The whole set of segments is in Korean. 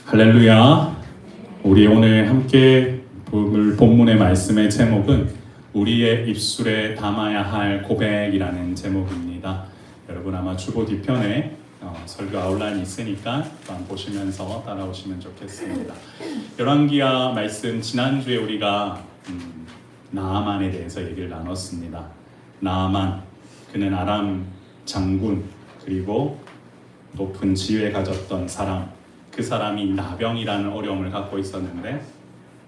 할렐루야. 우리 오늘 함께 볼 본문의 말씀의 제목은 우리의 입술에 담아야 할 고백이라는 제목입니다. 여러분 아마 주보 뒤편에 설교 아웃라인이 있으니까 한번 보시면서 따라오시면 좋겠습니다. 열왕기야 말씀 지난주에 우리가 나아만에 대해서 얘기를 나눴습니다. 나아만, 그는 아람 장군, 그리고 높은 지위에 가졌던 사람, 그 사람이 나병이라는 어려움을 갖고 있었는데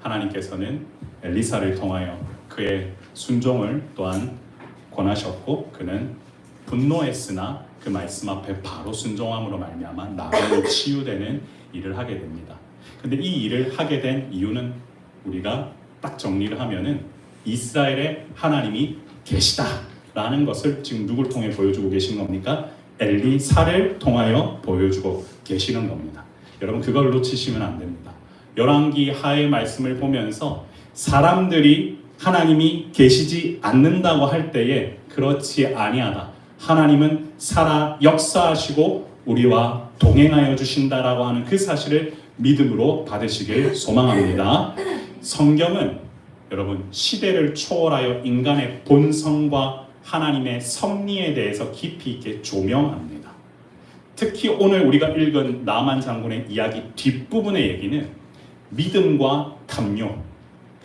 하나님께서는 엘리사를 통하여 그의 순종을 또한 권하셨고, 그는 분노했으나 그 말씀 앞에 바로 순종함으로 말미암아 나병이 치유되는 일을 하게 됩니다. 근데 이 일을 하게 된 이유는 우리가 딱 정리를 하면은 이스라엘에 하나님이 계시다라는 것을 지금 누굴 통해 보여주고 계신 겁니까? 엘리사를 통하여 보여주고 계시는 겁니다. 여러분 그걸 놓치시면 안 됩니다. 열왕기 하의 말씀을 보면서 사람들이 하나님이 계시지 않는다고 할 때에 그렇지 아니하다, 하나님은 살아 역사하시고 우리와 동행하여 주신다라고 하는 그 사실을 믿음으로 받으시길 소망합니다. 성경은 여러분 시대를 초월하여 인간의 본성과 하나님의 섭리에 대해서 깊이 있게 조명합니다. 특히 오늘 우리가 읽은 나만 장군의 이야기 뒷부분의 얘기는 믿음과 탐욕,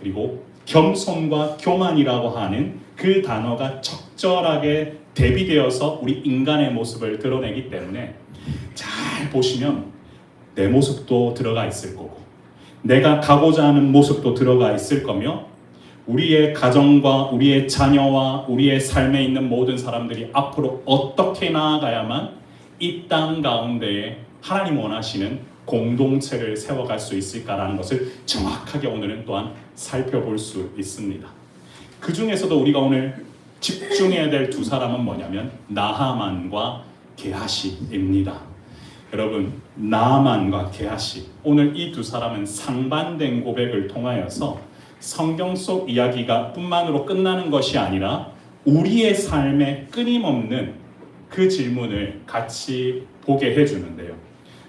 그리고 겸손과 교만이라고 하는 그 단어가 적절하게 대비되어서 우리 인간의 모습을 드러내기 때문에 잘 보시면 내 모습도 들어가 있을 거고 내가 가고자 하는 모습도 들어가 있을 거며, 우리의 가정과 우리의 자녀와 우리의 삶에 있는 모든 사람들이 앞으로 어떻게 나아가야만 이 땅 가운데에 하나님 원하시는 공동체를 세워갈 수 있을까라는 것을 정확하게 오늘은 또한 살펴볼 수 있습니다. 그 중에서도 우리가 오늘 집중해야 될 두 사람은 뭐냐면 나하만과 게하시입니다. 여러분 나하만과 게하시, 오늘 이 두 사람은 상반된 고백을 통하여서 성경 속 이야기가 뿐만으로 끝나는 것이 아니라 우리의 삶에 끊임없는 그 질문을 같이 보게 해주는데요.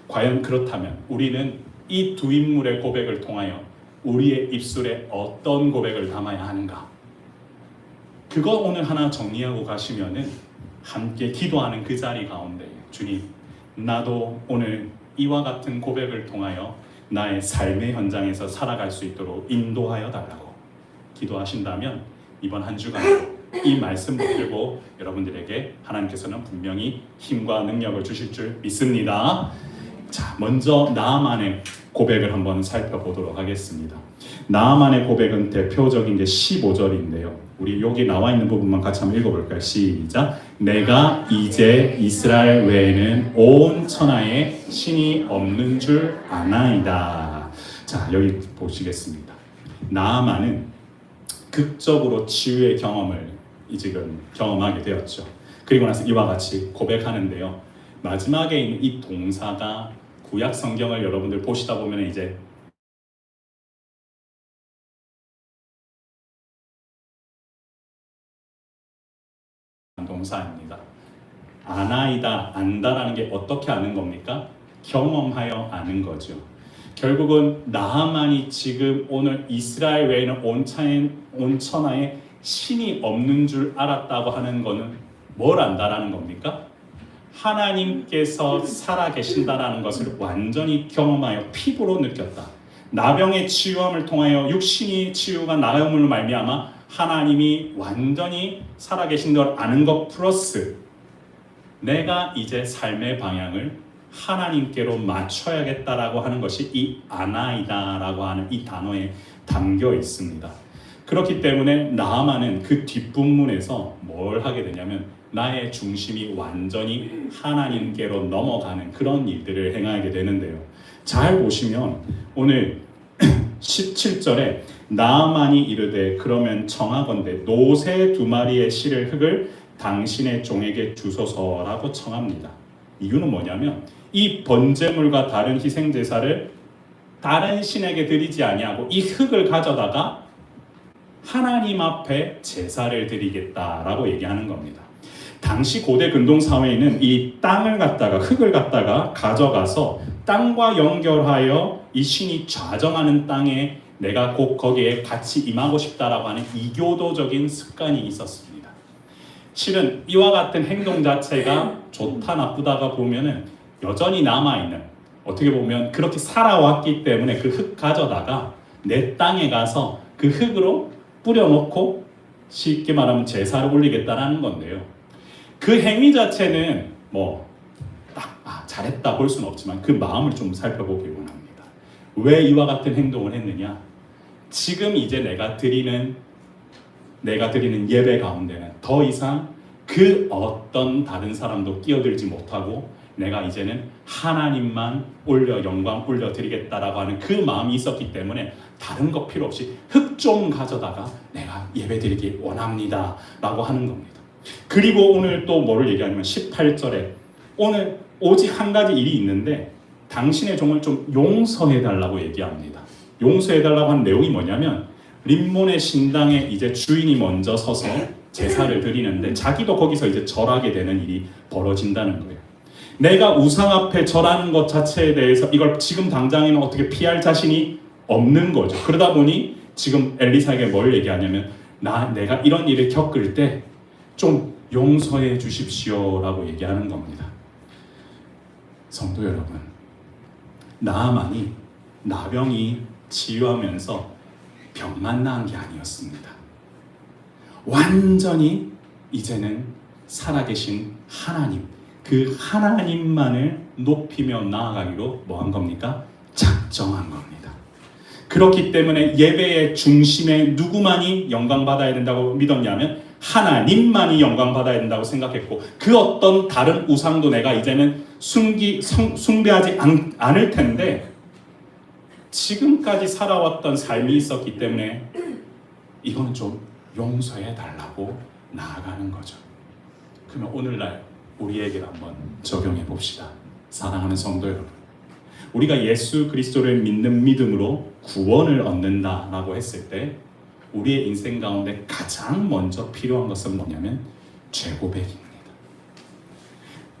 과연 그렇다면 우리는 이 두 인물의 고백을 통하여 우리의 입술에 어떤 고백을 담아야 하는가? 그거 오늘 하나 정리하고 가시면은 함께 기도하는 그 자리 가운데 주님, 나도 오늘 이와 같은 고백을 통하여 나의 삶의 현장에서 살아갈 수 있도록 인도하여 달라고 기도하신다면 이번 한 주간 이 말씀 붙들고 여러분들에게 하나님께서는 분명히 힘과 능력을 주실 줄 믿습니다. 자, 먼저 나아만의 고백을 한번 살펴보도록 하겠습니다. 나아만의 고백은 대표적인 게 15절인데요. 우리 여기 나와 있는 부분만 같이 한번 읽어볼까요? 시작. 내가 이제 이스라엘 외에는 온 천하에 신이 없는 줄 아나이다. 자, 여기 보시겠습니다. 나아만은 극적으로 치유의 경험을 지금 경험하게 되었죠. 그리고 나서 이와 같이 고백하는데요. 마지막에 있는 이 동사가 구약 성경을 여러분들 보시다 보면 이제 동사입니다. 아나이다, 안다라는 게 어떻게 아는 겁니까? 경험하여 아는 거죠. 결국은 나하만이 지금 오늘 이스라엘 외에는 온 천하에 신이 없는 줄 알았다고 하는 거는 뭘 안다라는 겁니까? 하나님께서 살아계신다라는 것을 완전히 경험하여 피부로 느꼈다. 나병의 치유함을 통하여 육신이 치유가 나음으로 말미암아 하나님이 완전히 살아계신 걸 아는 것 플러스 내가 이제 삶의 방향을 하나님께로 맞춰야겠다라고 하는 것이 이 아나이다라고 하는 이 단어에 담겨 있습니다. 그렇기 때문에 나아만은 그 뒷부분에서 뭘 하게 되냐면 나의 중심이 완전히 하나님께로 넘어가는 그런 일들을 행하게 되는데요. 잘 보시면 오늘 17절에 나아만이 이르되 그러면 청하건대 노새 2마리의 실을 흙을 당신의 종에게 주소서라고 청합니다. 이유는 뭐냐면 이 번제물과 다른 희생제사를 다른 신에게 드리지 아니하고 이 흙을 가져다가 하나님 앞에 제사를 드리겠다라고 얘기하는 겁니다. 당시 고대 근동 사회에는 이 땅을 갖다가 흙을 갖다가 가져가서 땅과 연결하여 이 신이 좌정하는 땅에 내가 꼭 거기에 같이 임하고 싶다라고 하는 이교도적인 습관이 있었습니다. 실은 이와 같은 행동 자체가 좋다 나쁘다가 보면은 여전히 남아있는, 어떻게 보면 그렇게 살아왔기 때문에 그 흙 가져다가 내 땅에 가서 그 흙으로 뿌려놓고 쉽게 말하면 제사를 올리겠다라는 건데요. 그 행위 자체는 잘했다 볼 수는 없지만 그 마음을 좀 살펴보기 원합니다. 왜 이와 같은 행동을 했느냐? 지금 이제 내가 드리는 예배 가운데는 더 이상 그 어떤 다른 사람도 끼어들지 못하고 내가 이제는 하나님만 영광 올려드리겠다라고 하는 그 마음이 있었기 때문에 다른 거 필요 없이 흙 좀 가져다가 내가 예배드리기 원합니다 라고 하는 겁니다. 그리고 오늘 또 뭐를 얘기하냐면 18절에 오늘 오직 한 가지 일이 있는데 당신의 종을 좀 용서해달라고 얘기합니다. 용서해달라고 한 내용이 뭐냐면 림몬의 신당에 이제 주인이 먼저 서서 제사를 드리는데 자기도 거기서 이제 절하게 되는 일이 벌어진다는 거예요. 내가 우상 앞에 절하는 것 자체에 대해서 이걸 지금 당장에는 어떻게 피할 자신이 없는 거죠. 그러다 보니 지금 엘리사에게 뭘 얘기하냐면 내가 이런 일을 겪을 때 좀 용서해 주십시오 라고 얘기하는 겁니다. 성도 여러분, 나아만이 나병이 치유하면서 병만 나은 게 아니었습니다. 완전히 이제는 살아계신 하나님, 그 하나님만을 높이며 나아가기로 뭐 한 겁니까? 작정한 겁니다. 그렇기 때문에 예배의 중심에 누구만이 영광받아야 된다고 믿었냐면 하나님만이 영광받아야 된다고 생각했고 그 어떤 다른 우상도 내가 이제는 숭배하지 않을 텐데 지금까지 살아왔던 삶이 있었기 때문에 이건 좀 용서해 달라고 나아가는 거죠. 그러면 오늘날 우리에게 한번 적용해 봅시다. 사랑하는 성도 여러분, 우리가 예수 그리스도를 믿는 믿음으로 구원을 얻는다라고 했을 때 우리의 인생 가운데 가장 먼저 필요한 것은 뭐냐면 죄고백입니다.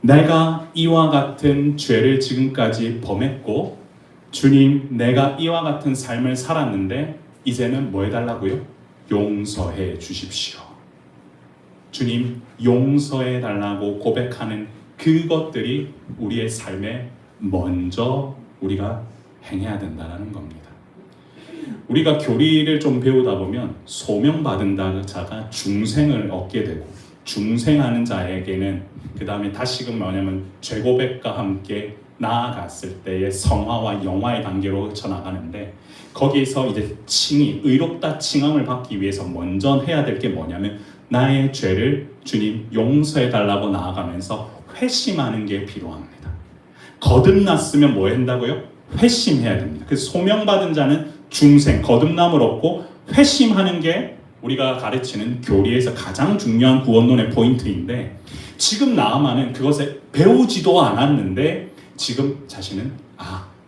내가 이와 같은 죄를 지금까지 범했고 주님, 내가 이와 같은 삶을 살았는데 이제는 뭐 해달라고요? 용서해 주십시오. 주님, 용서해 달라고 고백하는 그것들이 우리의 삶에 먼저 우리가 행해야 된다는 겁니다. 우리가 교리를 좀 배우다 보면 소명받은 자가 중생을 얻게 되고 중생하는 자에게는 그 다음에 다시금 뭐냐면 죄고백과 함께 나아갔을 때의 성화와 영화의 단계로 쳐나가는데 거기에서 이제 의롭다 칭함을 받기 위해서 먼저 해야 될 게 뭐냐면 나의 죄를 주님 용서해 달라고 나아가면서 회심하는 게 필요합니다. 거듭났으면 뭐 한다고요? 회심해야 됩니다. 그래서 소명받은 자는 중생, 거듭남을 얻고 회심하는 게 우리가 가르치는 교리에서 가장 중요한 구원론의 포인트인데 지금 나아만은 그것을 배우지도 않았는데 지금 자신은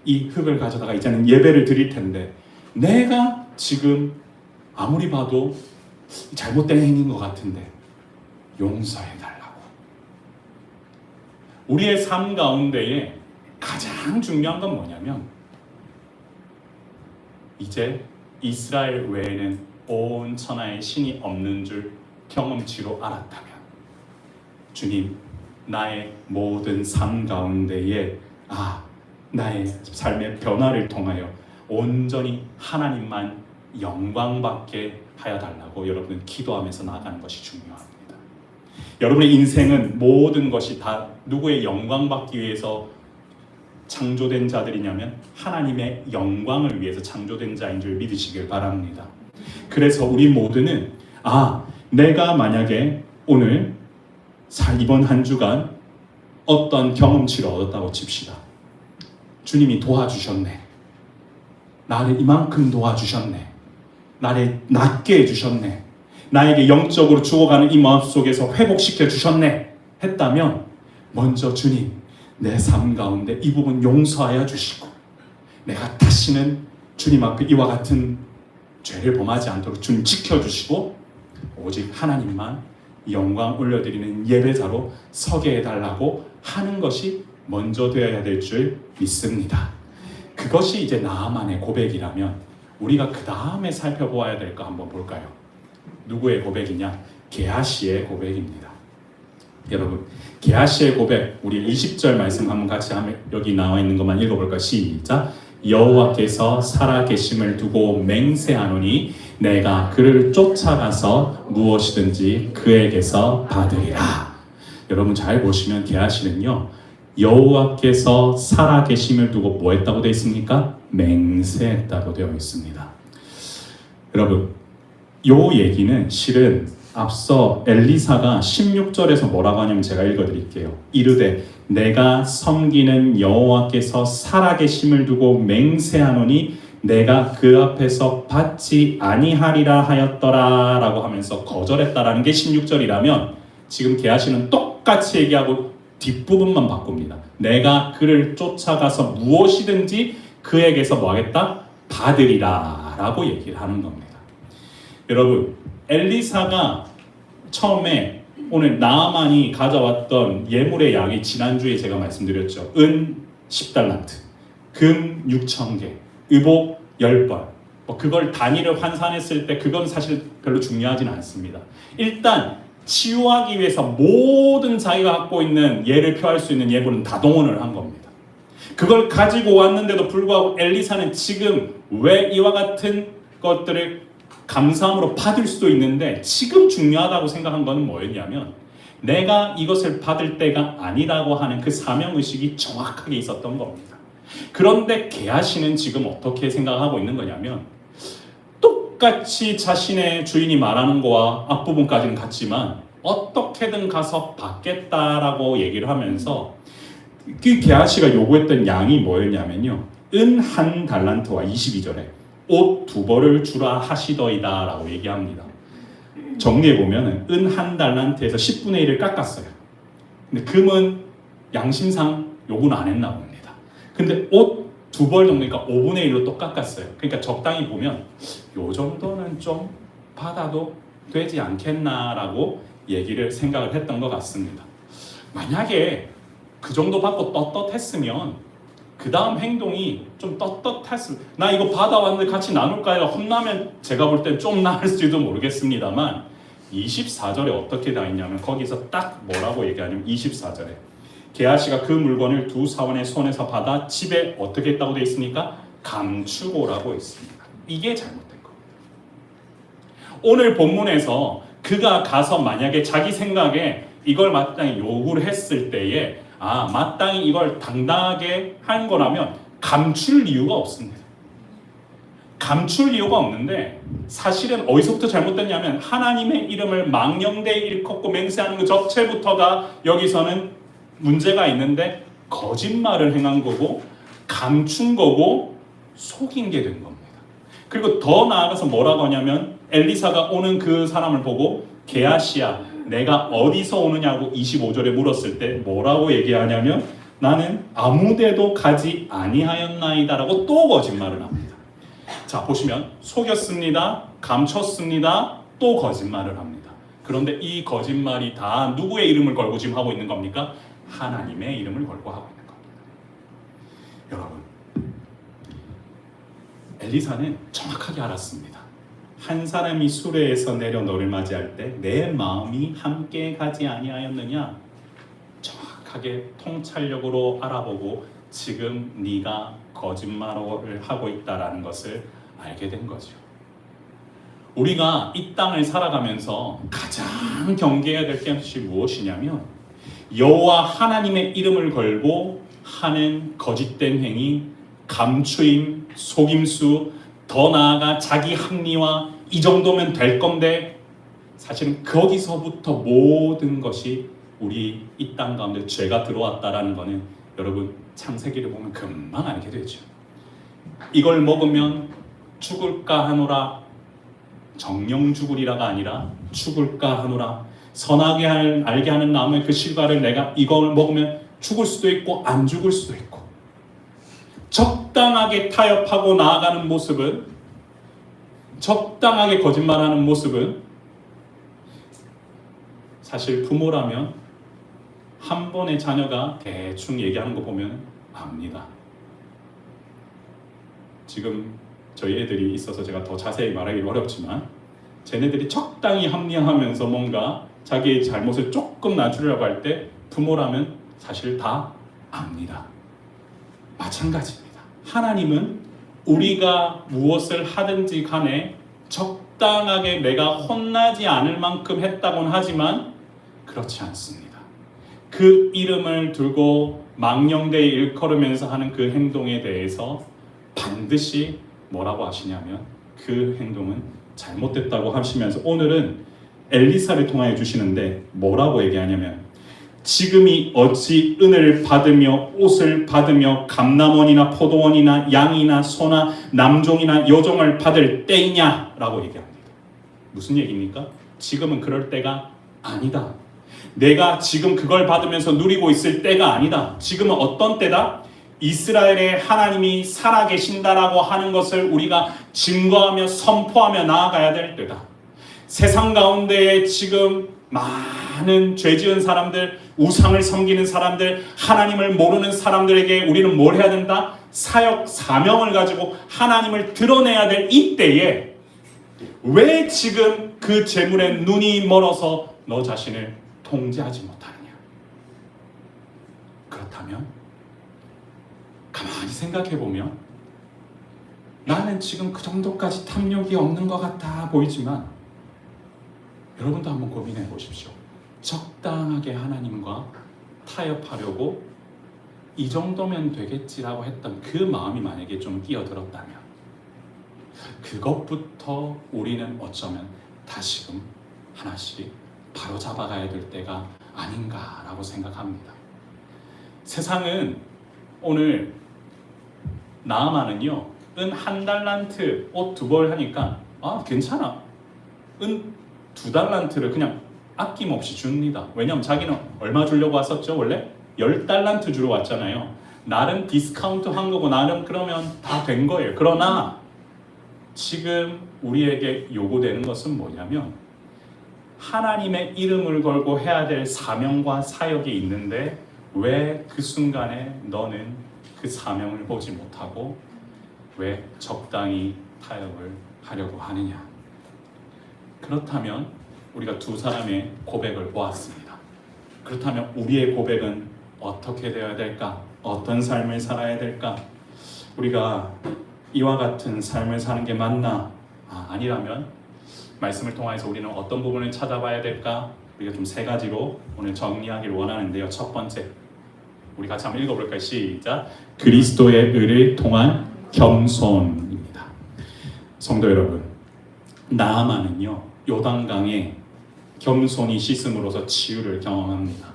이 흙을 가져다가 이제는 예배를 드릴 텐데 내가 지금 아무리 봐도 잘못된 행위인 것 같은데 용서해 달라고. 우리의 삶 가운데에 가장 중요한 건 뭐냐면 이제 이스라엘 외에는 온 천하에 신이 없는 줄 경험치로 알았다면 주님, 나의 모든 삶 가운데에 나의 삶의 변화를 통하여 온전히 하나님만 영광받게 하여 달라고 여러분 기도하면서 나아가는 것이 중요합니다. 여러분의 인생은 모든 것이 다 누구의 영광받기 위해서 창조된 자들이냐면 하나님의 영광을 위해서 창조된 자인 줄 믿으시길 바랍니다. 그래서 우리 모두는 내가 만약에 오늘 이번 한 주간 어떤 경험치를 얻었다고 칩시다. 주님이 도와주셨네. 나를 이만큼 도와주셨네. 나를 낫게 해주셨네. 나에게 영적으로 죽어가는 이 마음속에서 회복시켜 주셨네 했다면 먼저 주님, 내 삶 가운데 이 부분 용서하여 주시고 내가 다시는 주님 앞에 이와 같은 죄를 범하지 않도록 주님 지켜주시고 오직 하나님만 영광 올려드리는 예배자로 서게 해달라고 하는 것이 먼저 되어야 될 줄 믿습니다. 그것이 이제 나아만의 고백이라면 우리가 그 다음에 살펴보아야 될 거 한번 볼까요? 누구의 고백이냐? 게하시의 고백입니다. 여러분, 게하시의 고백, 우리 20절 말씀 한번 같이 여기 나와 있는 것만 읽어볼까요? 시작. 여호와께서 살아계심을 두고 맹세하노니 내가 그를 쫓아가서 무엇이든지 그에게서 받으리라. 여러분 잘 보시면 게하시는요, 여호와께서 살아계심을 두고 뭐 했다고 되어 있습니까? 맹세했다고 되어 있습니다. 여러분, 요 얘기는 실은 앞서 엘리사가 16절에서 뭐라고 하냐면 제가 읽어드릴게요. 이르되 내가 섬기는 여호와께서 살아계심을 두고 맹세하노니 내가 그 앞에서 받지 아니하리라 하였더라 라고 하면서 거절했다라는 게 16절이라면 지금 게하시는 똑같이 얘기하고 뒷부분만 바꿉니다. 내가 그를 쫓아가서 무엇이든지 그에게서 뭐 하겠다? 받으리라 라고 얘기를 하는 겁니다. 여러분, 엘리사가 처음에 오늘 나아만이 가져왔던 예물의 양이 지난주에 제가 말씀드렸죠. 은 10달란트, 금 6,000개, 의복 10벌. 그걸 단위를 환산했을 때 그건 사실 별로 중요하진 않습니다. 일단 치유하기 위해서 모든 자기가 갖고 있는 예를 표할 수 있는 예물은 다 동원을 한 겁니다. 그걸 가지고 왔는데도 불구하고 엘리사는 지금 왜 이와 같은 것들을 감사함으로 받을 수도 있는데 지금 중요하다고 생각한 것은 뭐였냐면 내가 이것을 받을 때가 아니라고 하는 그 사명의식이 정확하게 있었던 겁니다. 그런데 게하시는 지금 어떻게 생각하고 있는 거냐면 똑같이 자신의 주인이 말하는 거와 앞부분까지는 같지만 어떻게든 가서 받겠다라고 얘기를 하면서 그 게하시가 요구했던 양이 뭐였냐면요, 은 1달란트와 22절에 옷 2벌을 주라 하시더이다 라고 얘기합니다. 정리해보면 은 1달란트에서 10분의 1을 깎았어요. 근데 금은 양심상 요구는 안 했나 봅니다. 근데 옷 2벌 정도니까 5분의 1로 또 깎았어요. 그러니까 적당히 보면 요 정도는 좀 받아도 되지 않겠나라고 얘기를 생각을 했던 것 같습니다. 만약에 그 정도 받고 떳떳했으면 그 다음 행동이 좀 떳떳했으면 나 이거 받아왔는데 같이 나눌까요? 혼나면 제가 볼 땐 좀 나을지도 모르겠습니다만 24절에 어떻게 다 있냐면 거기서 딱 뭐라고 얘기하냐면 24절에 게하시가 그 물건을 두 사원의 손에서 받아 집에 어떻게 했다고 되어 있습니까? 감추고라고 있습니다. 이게 잘못된 겁니다. 오늘 본문에서 그가 가서 만약에 자기 생각에 이걸 마땅히 요구를 했을 때에 마땅히 이걸 당당하게 한 거라면 감출 이유가 없습니다. 감출 이유가 없는데 사실은 어디서부터 잘못됐냐면 하나님의 이름을 망령되이 일컫고 맹세하는 그 자체부터가 여기서는 문제가 있는데 거짓말을 행한 거고 감춘 거고 속인 게 된 겁니다. 그리고 더 나아가서 뭐라고 하냐면 엘리사가 오는 그 사람을 보고 게하시야 내가 어디서 오느냐고 25절에 물었을 때 뭐라고 얘기하냐면 나는 아무데도 가지 아니하였나이다 라고 또 거짓말을 합니다. 자 보시면 속였습니다. 감췄습니다. 또 거짓말을 합니다. 그런데 이 거짓말이 다 누구의 이름을 걸고 지금 하고 있는 겁니까? 하나님의 이름을 걸고 하고 있는 겁니다. 여러분, 엘리사는 정확하게 알았습니다. 한 사람이 수레에서 내려 너를 맞이할 때 내 마음이 함께 가지 아니하였느냐? 정확하게 통찰력으로 알아보고 지금 네가 거짓말을 하고 있다라는 것을 알게 된 거죠. 우리가 이 땅을 살아가면서 가장 경계해야 될 것이 무엇이냐면 여호와 하나님의 이름을 걸고 하는 거짓된 행위, 감추임, 속임수, 더 나아가 자기 합리화 이 정도면 될 건데 사실은 거기서부터 모든 것이 우리 이 땅 가운데 죄가 들어왔다라는 거는 여러분 창세기를 보면 금방 알게 되죠. 이걸 먹으면 죽을까 하노라, 정령 죽으리라가 아니라 죽을까 하노라. 선하게 알게 하는 나무의 그 실과를 내가 이걸 먹으면 죽을 수도 있고 안 죽을 수도 있고 적당하게 타협하고 나아가는 모습은 적당하게 거짓말하는 모습은 사실 부모라면 한 번의 자녀가 대충 얘기하는 거 보면 압니다. 지금 저희 애들이 있어서 제가 더 자세히 말하기 어렵지만 쟤네들이 적당히 합리화하면서 뭔가 자기의 잘못을 조금 낮추려고 할 때 부모라면 사실 다 압니다. 마찬가지입니다. 하나님은 우리가 무엇을 하든지 간에 적당하게 내가 혼나지 않을 만큼 했다고는 하지만 그렇지 않습니다. 그 이름을 두고 망령되이 일컬으면서 하는 그 행동에 대해서 반드시 뭐라고 하시냐면 그 행동은 잘못됐다고 하시면서 오늘은 엘리사를 통하여 주시는데 뭐라고 얘기하냐면 지금이 어찌 은혜를 받으며 옷을 받으며 감남원이나 포도원이나 양이나 소나 남종이나 여종을 받을 때이냐라고 얘기합니다. 무슨 얘기입니까? 지금은 그럴 때가 아니다. 내가 지금 그걸 받으면서 누리고 있을 때가 아니다. 지금은 어떤 때다? 이스라엘의 하나님이 살아계신다라고 하는 것을 우리가 증거하며 선포하며 나아가야 될 때다. 세상 가운데에 지금 많은 죄 지은 사람들, 우상을 섬기는 사람들, 하나님을 모르는 사람들에게 우리는 뭘 해야 된다? 사역, 사명을 가지고 하나님을 드러내야 될 이때에 왜 지금 그 재물에 눈이 멀어서 너 자신을 통제하지 못하느냐? 그렇다면 가만히 생각해보면 나는 지금 그 정도까지 탐욕이 없는 것 같아 보이지만 여러분도 한번 고민해 보십시오. 적당하게 하나님과 타협하려고 이 정도면 되겠지라고 했던 그 마음이 만약에 좀 끼어들었다면 그것부터 우리는 어쩌면 다시금 하나씩 바로잡아가야 될 때가 아닌가라고 생각합니다. 세상은 오늘 나아만은요 은 1달란트 옷 2벌 하니까 괜찮아 은 2달란트를 그냥 아낌없이 줍니다. 왜냐면 자기는 얼마 주려고 왔었죠? 원래 10달란트 주러 왔잖아요. 나름 디스카운트 한 거고 나름 그러면 다 된 거예요. 그러나 지금 우리에게 요구되는 것은 뭐냐면 하나님의 이름을 걸고 해야 될 사명과 사역이 있는데 왜 그 순간에 너는 그 사명을 보지 못하고 왜 적당히 타협을 하려고 하느냐? 그렇다면 우리가 두 사람의 고백을 보았습니다. 그렇다면 우리의 고백은 어떻게 되어야 될까? 어떤 삶을 살아야 될까? 우리가 이와 같은 삶을 사는 게 맞나? 아니라면 말씀을 통해서 우리는 어떤 부분을 찾아봐야 될까? 우리가 좀 3가지로 오늘 정리하기를 원하는데요. 첫 번째, 우리 같이 한번 읽어볼까요? 시작. 그리스도의 의를 통한 겸손입니다. 성도 여러분, 나아만은요 요단강에 겸손히 씻음으로써 치유를 경험합니다.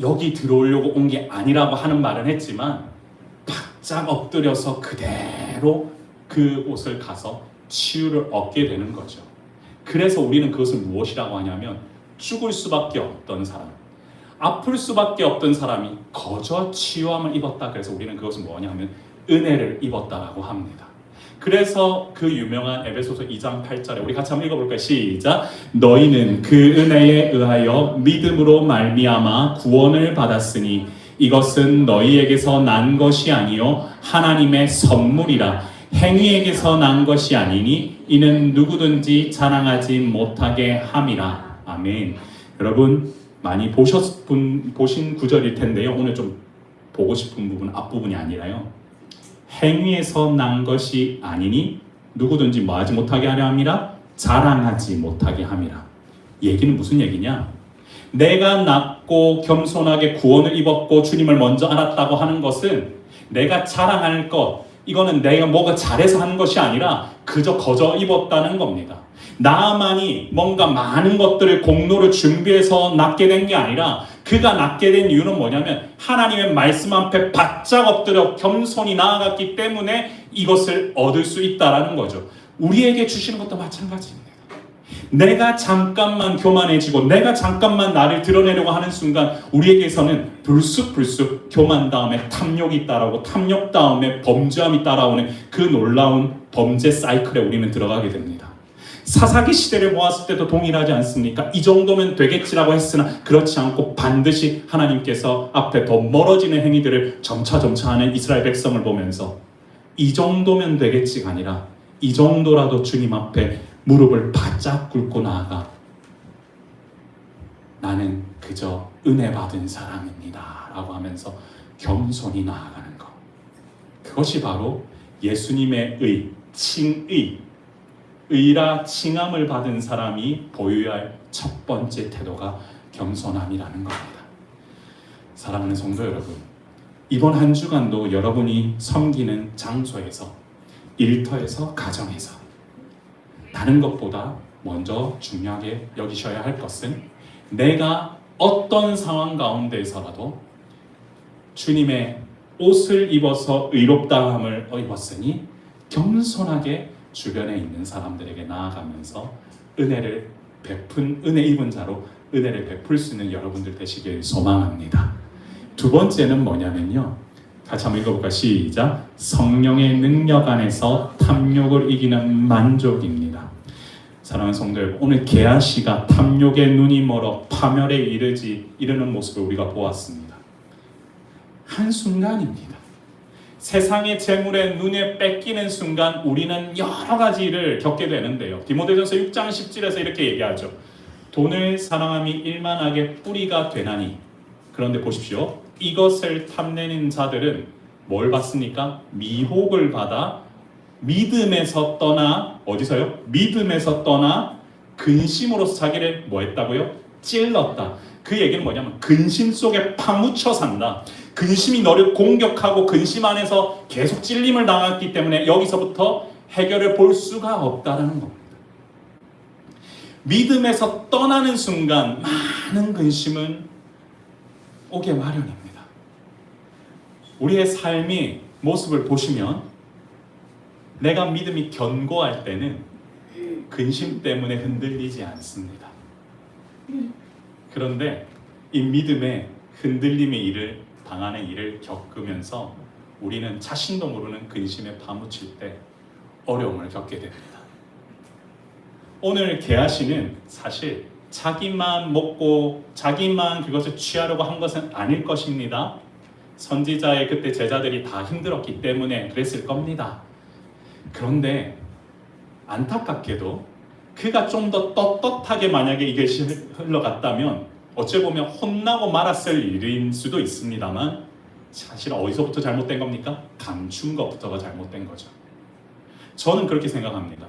여기 들어오려고 온 게 아니라고 하는 말은 했지만 바짝 엎드려서 그대로 그 옷을 가서 치유를 얻게 되는 거죠. 그래서 우리는 그것을 무엇이라고 하냐면 죽을 수밖에 없던 사람, 아플 수밖에 없던 사람이 거저 치유함을 입었다. 그래서 우리는 그것을 뭐냐면 은혜를 입었다라고 합니다. 그래서 그 유명한 에베소서 2장 8절에 우리 같이 한번 읽어볼까요? 시작. 너희는 그 은혜에 의하여 믿음으로 말미암아 구원을 받았으니 이것은 너희에게서 난 것이 아니요 하나님의 선물이라. 행위에게서 난 것이 아니니 이는 누구든지 자랑하지 못하게 함이라. 아멘. 여러분 많이 보신 구절일 텐데요. 오늘 좀 보고 싶은 부분 앞부분이 아니라요. 행위에서 난 것이 아니니 누구든지 뭐하지 못하게 하려 함이라. 자랑하지 못하게 함이라. 얘기는 무슨 얘기냐? 내가 낮고 겸손하게 구원을 입었고 주님을 먼저 알았다고 하는 것은 내가 자랑할 것, 이거는 내가 뭐가 잘해서 하는 것이 아니라 그저 거저 입었다는 겁니다. 나만이 뭔가 많은 것들을 공로를 준비해서 낳게 된 게 아니라 그가 낳게 된 이유는 뭐냐면 하나님의 말씀 앞에 바짝 엎드려 겸손히 나아갔기 때문에 이것을 얻을 수 있다라는 거죠. 우리에게 주시는 것도 마찬가지입니다. 내가 잠깐만 교만해지고 내가 잠깐만 나를 드러내려고 하는 순간 우리에게서는 불쑥 교만 다음에 탐욕이 따라오고 탐욕 다음에 범죄함이 따라오는 그 놀라운 범죄 사이클에 우리는 들어가게 됩니다. 사사기 시대를 보았을 때도 동일하지 않습니까? 이 정도면 되겠지라고 했으나 그렇지 않고 반드시 하나님께서 앞에 더 멀어지는 행위들을 점차 하는 이스라엘 백성을 보면서 이 정도면 되겠지가 아니라 이 정도라도 주님 앞에 무릎을 바짝 꿇고 나아가 나는 그저 은혜 받은 사람입니다 라고 하면서 겸손히 나아가는 것, 그것이 바로 예수님의 의라 칭함을 받은 사람이 보여야 할 첫 번째 태도가 겸손함이라는 겁니다. 사랑하는 성도 여러분, 이번 한 주간도 여러분이 섬기는 장소에서, 일터에서, 가정에서 다른 것보다 먼저 중요하게 여기셔야 할 것은 내가 어떤 상황 가운데서라도 주님의 옷을 입어서 의롭다함을 입었으니 겸손하게 주변에 있는 사람들에게 나아가면서 은혜를 베푼, 은혜 입은 자로 은혜를 베풀 수 있는 여러분들 되시길 소망합니다. 두 번째는 뭐냐면요, 같이 한번 읽어볼까? 시작. 성령의 능력 안에서 탐욕을 이기는 만족입니다. 사랑하는 성도 여러분, 오늘 게하시가 탐욕에 눈이 멀어 파멸에 이르는 모습을 우리가 보았습니다. 한순간입니다. 세상의 재물에 눈에 뺏기는 순간 우리는 여러 가지 일을 겪게 되는데요. 디모데전서 6장 10절에서 이렇게 얘기하죠. 돈을 사랑함이 일만하게 뿌리가 되나니. 그런데 보십시오. 이것을 탐내는 자들은 뭘 받습니까? 미혹을 받아 믿음에서 떠나, 어디서요? 믿음에서 떠나 근심으로서 자기를 뭐 했다고요? 찔렀다. 그 얘기는 뭐냐면 근심 속에 파묻혀 산다. 근심이 너를 공격하고 근심 안에서 계속 찔림을 당했기 때문에 여기서부터 해결을 볼 수가 없다는 겁니다. 믿음에서 떠나는 순간 많은 근심은 오게 마련입니다. 우리의 삶의 모습을 보시면 내가 믿음이 견고할 때는 근심 때문에 흔들리지 않습니다. 그런데 이 믿음의 흔들림의 일을 당하는 일을 겪으면서 우리는 자신도 모르는 근심에 파묻힐 때 어려움을 겪게 됩니다. 오늘 게하시는 사실 자기만 먹고 자기만 그것을 취하려고 한 것은 아닐 것입니다. 선지자의 그때 제자들이 다 힘들었기 때문에 그랬을 겁니다. 그런데 안타깝게도 그가 좀 더 떳떳하게 만약에 이것이 흘러갔다면 어찌 보면 혼나고 말았을 일일 수도 있습니다만 사실 어디서부터 잘못된 겁니까? 감춘 것부터가 잘못된 거죠. 저는 그렇게 생각합니다.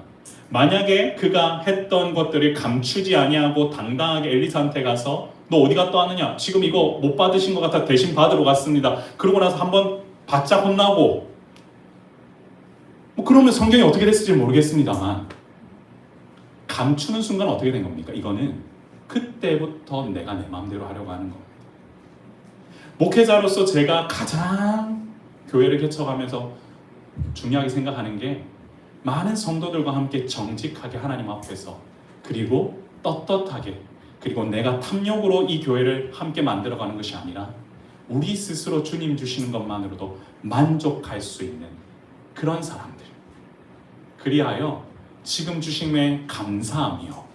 만약에 그가 했던 것들을 감추지 아니하고 당당하게 엘리사한테 가서 너 어디 갔다 왔느냐? 지금 이거 못 받으신 것 같아 대신 받으러 갔습니다. 그러고 나서 한번 바짝 혼나고 그러면 성경이 어떻게 됐을지 모르겠습니다만 감추는 순간 어떻게 된 겁니까? 이거는 그때부터 내가 내 마음대로 하려고 하는 겁니다. 목회자로서 제가 가장 교회를 개척하면서 중요하게 생각하는 게 많은 성도들과 함께 정직하게 하나님 앞에서 그리고 떳떳하게 그리고 내가 탐욕으로 이 교회를 함께 만들어가는 것이 아니라 우리 스스로 주님 주시는 것만으로도 만족할 수 있는 그런 사람들, 그리하여 지금 주심에 감사하며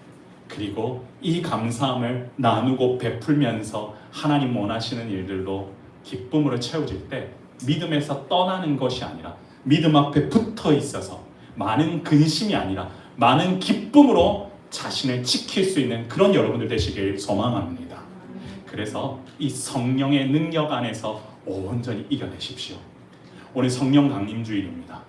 그리고 이 감사함을 나누고 베풀면서 하나님 원하시는 일들로 기쁨으로 채워질 때 믿음에서 떠나는 것이 아니라 믿음 앞에 붙어 있어서 많은 근심이 아니라 많은 기쁨으로 자신을 지킬 수 있는 그런 여러분들 되시길 소망합니다. 그래서 이 성령의 능력 안에서 온전히 이겨내십시오. 오늘 성령 강림 주일입니다.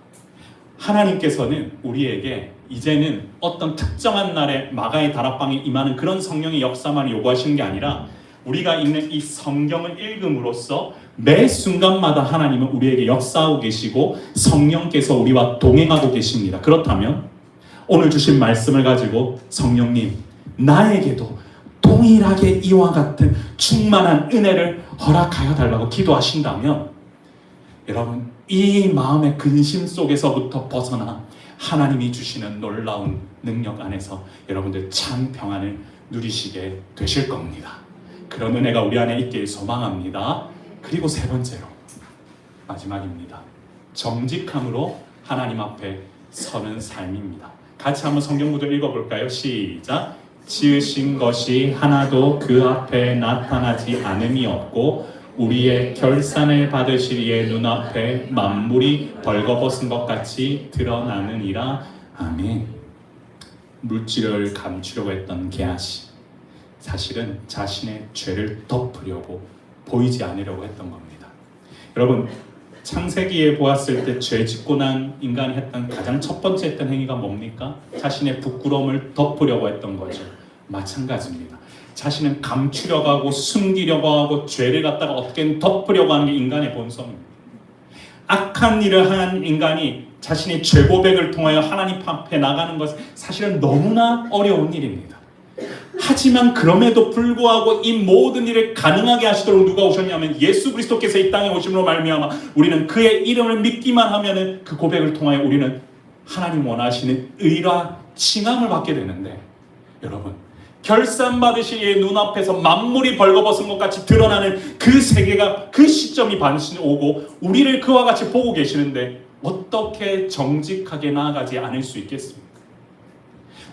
하나님께서는 우리에게 이제는 어떤 특정한 날에 마가의 다락방에 임하는 그런 성령의 역사만 요구하시는 게 아니라 우리가 읽는 이 성경을 읽음으로써 매 순간마다 하나님은 우리에게 역사하고 계시고 성령께서 우리와 동행하고 계십니다. 그렇다면 오늘 주신 말씀을 가지고 성령님 나에게도 동일하게 이와 같은 충만한 은혜를 허락하여 달라고 기도하신다면 여러분 이 마음의 근심 속에서부터 벗어나 하나님이 주시는 놀라운 능력 안에서 여러분들 참 평안을 누리시게 되실 겁니다. 그런 은혜가 우리 안에 있길 소망합니다. 그리고 세 번째로 마지막입니다. 정직함으로 하나님 앞에 서는 삶입니다. 같이 한번 성경 구절 읽어볼까요? 시작. 지으신 것이 하나도 그 앞에 나타나지 않음이 없고 우리의 결산을 받으실 이의 눈앞에 만물이 벌거벗은 것 같이 드러나느니라. 아멘. 물질을 감추려고 했던 게하시, 사실은 자신의 죄를 덮으려고, 보이지 않으려고 했던 겁니다. 여러분, 창세기에 보았을 때 죄 짓고 난 인간이 했던 가장 첫 번째 했던 행위가 뭡니까? 자신의 부끄러움을 덮으려고 했던 거죠. 마찬가지입니다. 자신은 감추려고 하고 숨기려고 하고 죄를 갖다가 어떻게든 덮으려고 하는 게 인간의 본성입니다. 악한 일을 한 인간이 자신의 죄 고백을 통하여 하나님 앞에 나가는 것은 사실은 너무나 어려운 일입니다. 하지만 그럼에도 불구하고 이 모든 일을 가능하게 하시도록 누가 오셨냐면 예수 그리스도께서 이 땅에 오심으로 말미암아 우리는 그의 이름을 믿기만 하면은 그 고백을 통하여 우리는 하나님 원하시는 의라 칭함을 받게 되는데, 여러분, 결산 받으실 이의 눈앞에서 만물이 벌거벗은 것 같이 드러나는 그 세계가, 그 시점이 반드시 오고 우리를 그와 같이 보고 계시는데 어떻게 정직하게 나아가지 않을 수 있겠습니까?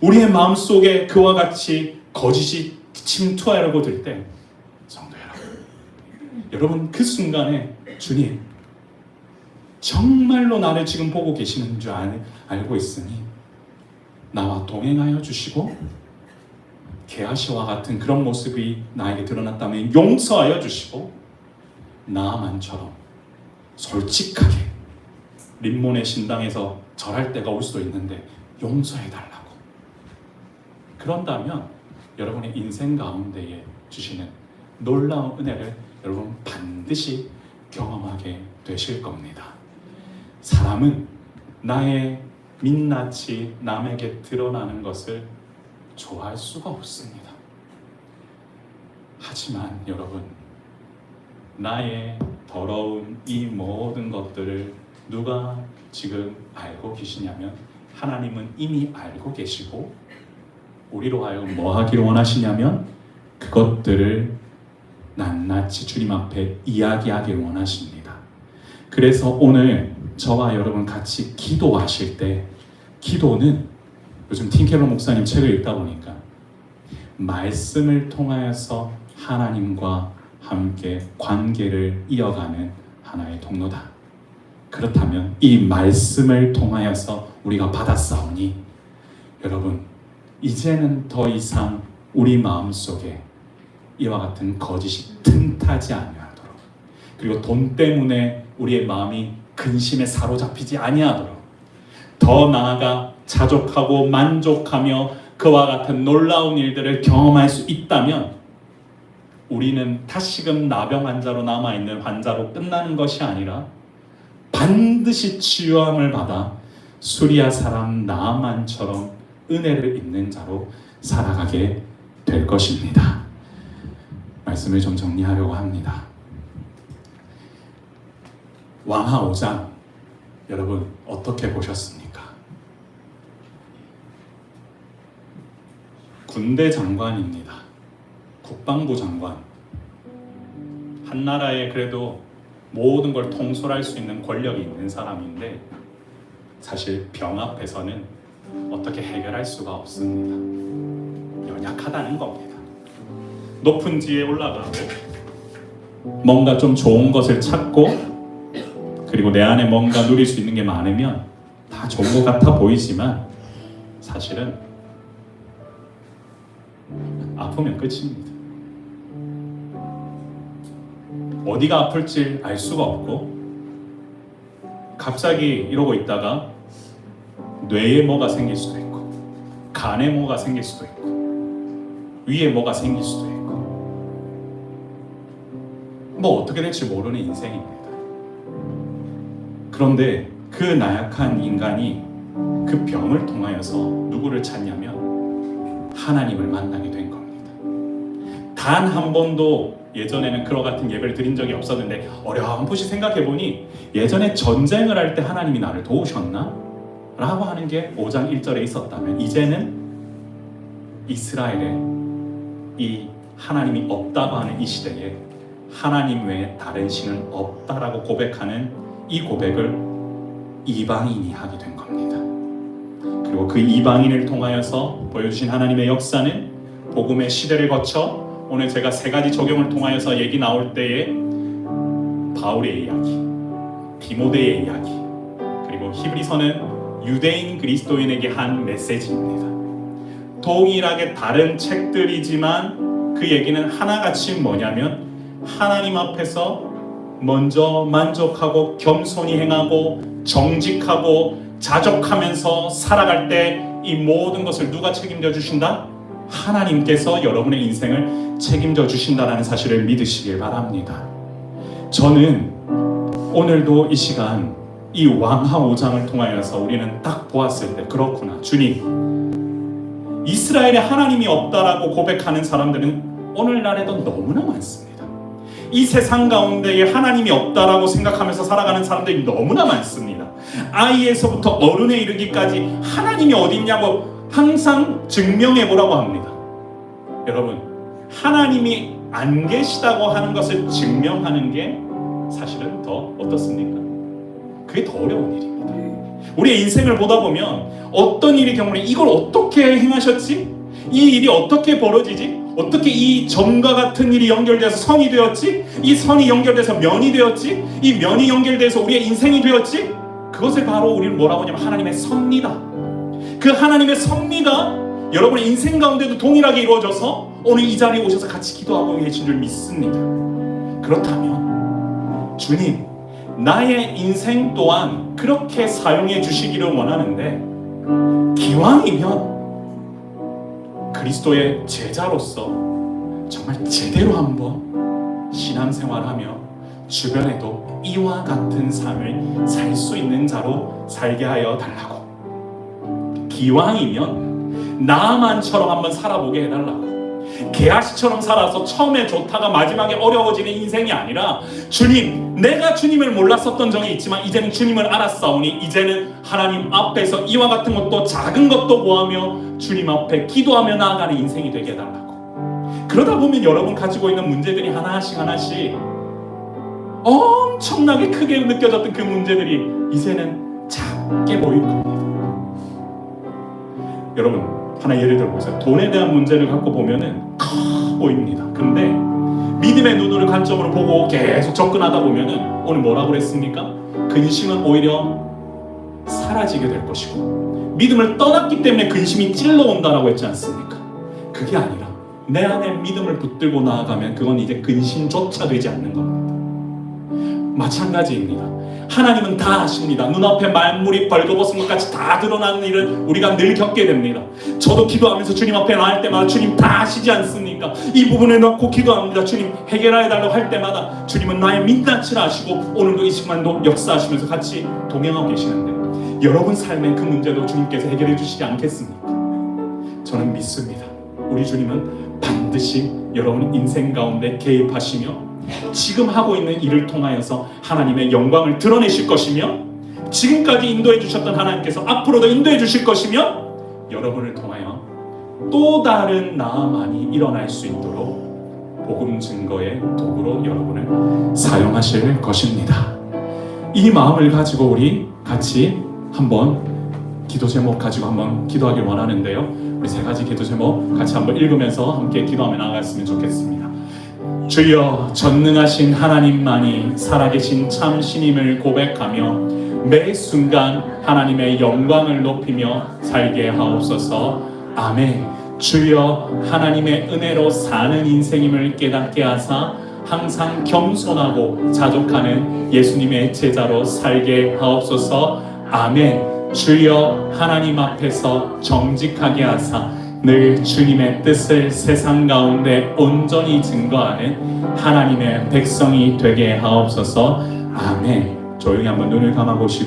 우리의 마음속에 그와 같이 거짓이 침투하려고 들 때, 성도 여러분, 그 순간에 주님, 정말로 나를 지금 보고 계시는 줄 알고 있으니 나와 동행하여 주시고 게하시와 같은 그런 모습이 나에게 드러났다면 용서하여 주시고 나만처럼 솔직하게 림몬의 신당에서 절할 때가 올 수도 있는데 용서해달라고. 그런다면 여러분의 인생 가운데에 주시는 놀라운 은혜를 여러분 반드시 경험하게 되실 겁니다. 사람은 나의 민낯이 남에게 드러나는 것을 좋아할 수가 없습니다. 하지만 여러분, 나의 더러운 이 모든 것들을 누가 지금 알고 계시냐면 하나님은 이미 알고 계시고 우리로 하여금 뭐 하기를 원하시냐면 그것들을 낱낱이 주님 앞에 이야기하기를 원하십니다. 그래서 오늘 저와 여러분 같이 기도하실 때, 기도는 요즘 팀켈러 목사님 책을 읽다 보니까 말씀을 통하여서 하나님과 함께 관계를 이어가는 하나의 통로다. 그렇다면 이 말씀을 통하여서 우리가 받았사오니 여러분, 이제는 더 이상 우리 마음속에 이와 같은 거짓이 틈타지 아니하도록, 그리고 돈 때문에 우리의 마음이 근심에 사로잡히지 아니하도록, 더 나아가 자족하고 만족하며 그와 같은 놀라운 일들을 경험할 수 있다면 우리는 다시금 나병 환자로 남아있는 환자로 끝나는 것이 아니라 반드시 치유함을 받아 수리아 사람 나아만처럼 은혜를 입는 자로 살아가게 될 것입니다. 말씀을 좀 정리하려고 합니다. 왕하 5장 여러분 어떻게 보셨습니까? 군대 장관입니다. 국방부 장관. 한 나라에 그래도 모든 걸 통솔할 수 있는 권력이 있는 사람인데 사실 병 앞에서는 어떻게 해결할 수가 없습니다. 연약하다는 겁니다. 높은 지에 올라가고 뭔가 좀 좋은 것을 찾고 그리고 내 안에 뭔가 누릴 수 있는 게 많으면 다 좋은 것 같아 보이지만 사실은 아프면 끝입니다. 어디가 아플지 알 수가 없고 갑자기 이러고 있다가 뇌에 뭐가 생길 수도 있고 간에 뭐가 생길 수도 있고 위에 뭐가 생길 수도 있고 뭐 어떻게 될지 모르는 인생입니다. 그런데 그 나약한 인간이 그 병을 통하여서 누구를 찾냐면 하나님을 만나게 된 겁니다. 단 한 번도 예전에는 그와 같은 예배를 드린 적이 없었는데 어렴풋이 생각해보니 예전에 전쟁을 할 때 하나님이 나를 도우셨나? 라고 하는 게 5장 1절에 있었다면 이제는 이스라엘에 이 하나님이 없다고 하는 이 시대에 하나님 외에 다른 신은 없다라고 고백하는 이 고백을 이방인이 하게 된 겁니다. 그리고 그 이방인을 통하여서 보여주신 하나님의 역사는 복음의 시대를 거쳐 오늘 제가 세 가지 적용을 통하여서 얘기 나올 때에 바울의 이야기, 디모데의 이야기, 그리고 히브리서는 유대인 그리스도인에게 한 메시지입니다. 동일하게 다른 책들이지만 그 얘기는 하나같이 뭐냐면 하나님 앞에서 먼저 만족하고 겸손히 행하고 정직하고 자족하면서 살아갈 때 이 모든 것을 누가 책임져 주신다? 하나님께서 여러분의 인생을 책임져 주신다는 사실을 믿으시길 바랍니다. 저는 오늘도 이 시간 이 왕하 5장을 통하여서 우리는 딱 보았을 때 그렇구나, 주님, 이스라엘에 하나님이 없다라고 고백하는 사람들은 오늘날에도 너무나 많습니다. 이 세상 가운데에 하나님이 없다라고 생각하면서 살아가는 사람들이 너무나 많습니다. 아이에서부터 어른에 이르기까지 하나님이 어디 있냐고 항상 증명해 보라고 합니다. 여러분, 하나님이 안 계시다고 하는 것을 증명하는 게 사실은 더 어떻습니까? 그게 더 어려운 일입니다. 우리의 인생을 보다 보면 어떤 일이 경우에 이걸 어떻게 행하셨지? 이 일이 어떻게 벌어지지? 어떻게 이 점과 같은 일이 연결돼서 선이 되었지? 이 선이 연결돼서 면이 되었지? 이 면이 연결돼서 우리의 인생이 되었지? 그것을 바로 우리는 뭐라고 하냐면 하나님의 섭리다. 그 하나님의 섭리가 여러분의 인생 가운데도 동일하게 이루어져서 오늘 이 자리에 오셔서 같이 기도하고 계신 줄 믿습니다. 그렇다면 주님, 나의 인생 또한 그렇게 사용해 주시기를 원하는데 기왕이면 그리스도의 제자로서 정말 제대로 한번 신앙생활하며 주변에도 이와 같은 삶을 살 수 있는 자로 살게 하여 달라고, 기왕이면 나만처럼 한번 살아보게 해달라고, 게하시처럼 살아서 처음에 좋다가 마지막에 어려워지는 인생이 아니라 주님, 내가 주님을 몰랐었던 적이 있지만 이제는 주님을 알았사오니 이제는 하나님 앞에서 이와 같은 것도 작은 것도 구하며 주님 앞에 기도하며 나아가는 인생이 되게 해달라고. 그러다 보면 여러분 가지고 있는 문제들이 하나씩 엄청나게 크게 느껴졌던 그 문제들이 이제는 작게 보일 겁니다. 여러분, 하나 예를 들어보세요. 돈에 대한 문제를 갖고 보면은 커 보입니다. 근데 믿음의 눈으로 관점으로 보고 계속 접근하다 보면은 오늘 뭐라고 그랬습니까? 근심은 오히려 사라지게 될 것이고 믿음을 떠났기 때문에 근심이 찔러온다라고 했지 않습니까? 그게 아니라 내 안에 믿음을 붙들고 나아가면 그건 이제 근심조차 되지 않는 겁니다. 마찬가지입니다. 하나님은 다 아십니다. 눈앞에 만물이 벌거벗은 것 같이 다 드러나는 일을 우리가 늘 겪게 됩니다. 저도 기도하면서 주님 앞에 나갈 때마다 주님 다 아시지 않습니까? 이 부분을 놓고 기도합니다. 주님 해결해달라고 할 때마다 주님은 나의 민낯을 아시고 오늘도 이 시간도 역사하시면서 같이 동행하고 계시는데 여러분 삶의 그 문제도 주님께서 해결해 주시지 않겠습니까? 저는 믿습니다. 우리 주님은 반드시 여러분 인생 가운데 개입하시며 지금 하고 있는 일을 통하여서 하나님의 영광을 드러내실 것이며 지금까지 인도해 주셨던 하나님께서 앞으로도 인도해 주실 것이며 여러분을 통하여 또 다른 나만이 일어날 수 있도록 복음 증거의 도구로 여러분을 사용하실 것입니다. 이 마음을 가지고 우리 같이 한번 기도 제목 가지고 한번 기도하길 원하는데요. 우리 세 가지 기도 제목 같이 한번 읽으면서 함께 기도하며 나아갔으면 좋겠습니다. 주여, 전능하신 하나님만이 살아계신 참 신임을 고백하며 매 순간 하나님의 영광을 높이며 살게 하옵소서. 아멘. 주여, 하나님의 은혜로 사는 인생임을 깨닫게 하사 항상 겸손하고 자족하는 예수님의 제자로 살게 하옵소서. 아멘. 주여, 하나님 앞에서 정직하게 하사 늘 주님의 뜻을 세상 가운데 온전히 증거하는 하나님의 백성이 되게 하옵소서. 아멘. 조용히 한번 눈을 감아보시고